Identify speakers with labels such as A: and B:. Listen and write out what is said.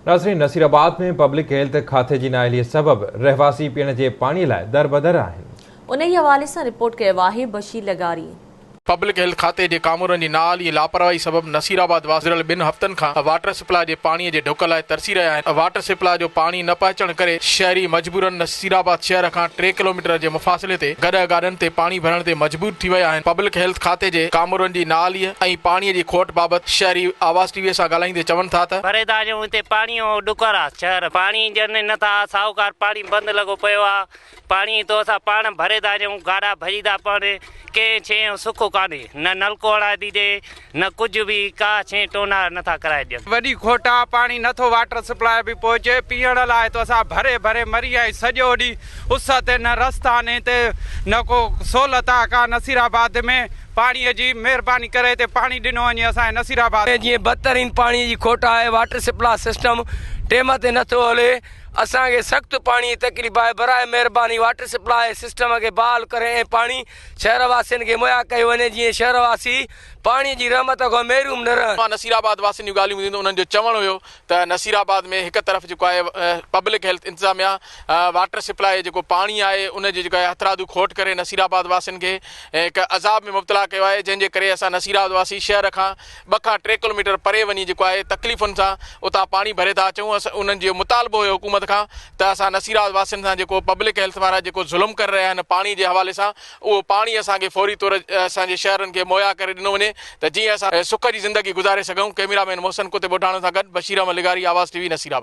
A: नाज़रीन, नसीराबाद में public health खाते जी नाइली सबब रहवासी पीने जे पानी लाइ दर बदर आहिनि।
B: उन ई हवाले सां रिपोर्ट कयो आहे बशीर लगारी।
C: पब्लिक हेल्थ खाते जे कामरनि जी नाली लापरवाही सबब नसीराबाद गुज़िरियल 2 हफ़्तनि खां वाटर सप्लाई जे पाणीअ जे ढुक लाइ तरसी रहिया आहिनि। वाटर सप्लाई जो पाणी न पहुचण करे शहरी मजबूरन नसीराबाद शहर खां 3 किलोमीटर जे मुफ़ासिले ते गॾ गाॾियुनि ते पाणी भरण ते मजबूर थी विया आहिनि। पब्लिक हेल्थ खाते जे कामरनि जी नाली ऐं पाणीअ जी खोट बाबति शहरी आवाज़ टीवीअ सां ॻाल्हाईंदे चवनि था त
D: भरेदा जो हिते पाणी जो ॾुकर आहे। शहर पाणी ॼण नथा, साहूकार पाणी बंदि लॻो पियो आहे। पाणी तो असां पाण भरेदा आहियूं, गाॾा भॼीदा पवनि, कंहिं शइ जो सुख कान्हे, न नलको हणाए थी ॾे, न कुझु बि का शइ टोना नथा कराए ॾियनि।
E: वॾी खोट आहे, पाणी नथो वाटर सप्लाई बि पहुचे पीअण लाइ, तो असां भरे भरे मरी आहियूं सॼो ॾींहुं उस ते, न रस्ता ने ते न को सहूलियत आहे का। नसीराबाद में पाणीअ जी महिरबानी करे ते पाणी ॾिनो वञे असांजे नसीराबाद।
F: जीअं बदतरीन पाणी जी खोट आहे, वाटर सप्लाई सिस्टम टेम ते नथो हले, असांखे सख़्तु पाणी जी तकलीफ़ आहे। बराए महिरबानी वाटर सप्लाई सिस्टम खे बहाल करे ऐं पाणी शहरवासियुनि खे मुहैया कयो वञे, जीअं शहरवासी पाणी जी रहमत खां महरूम न रहनि।
C: नसीराबाद वासियुनि जूं ॻाल्हियूं ॿुधंदो उन्हनि जो चवणु हुयो त नसीराबाद में हिकु तरफ़ जेको आहे पब्लिक हेल्थ इंतिज़ामिया वाटर सप्लाई जेको पाणी आहे उन जी जेको आहे हथरादू खोट करे नसीराबाद वासियुनि खे हिकु अज़ाब में मुब्तला कयो आहे, जंहिंजे करे असां नसीराबाद वासी शहर खां 2 खां 3 किलोमीटर परे वञी जेको आहे तकलीफ़ुनि सां उतां पाणी भरे था अचूं। उन्हनि जो मुतालबो हुयो हुकूमत खां त असां नसीराबाद वासियुनि सां जेको पब्लिक हेल्थ वारा जेको ज़ुल्म करे रहिया आहिनि पाणी जे हवाले सां, उहो पाणी असांखे फौरी तौर असांजे शहरनि खे मुहैया करे ॾिनो वञे त जीअं असां सुख जी ज़िंदगी गुज़ारे सघूं। कैमरामैन मोहसिन कुते बोटाणो सां गॾु बशीर अहमद लिगारी, आवाज़ टीवी, नसीराबाद।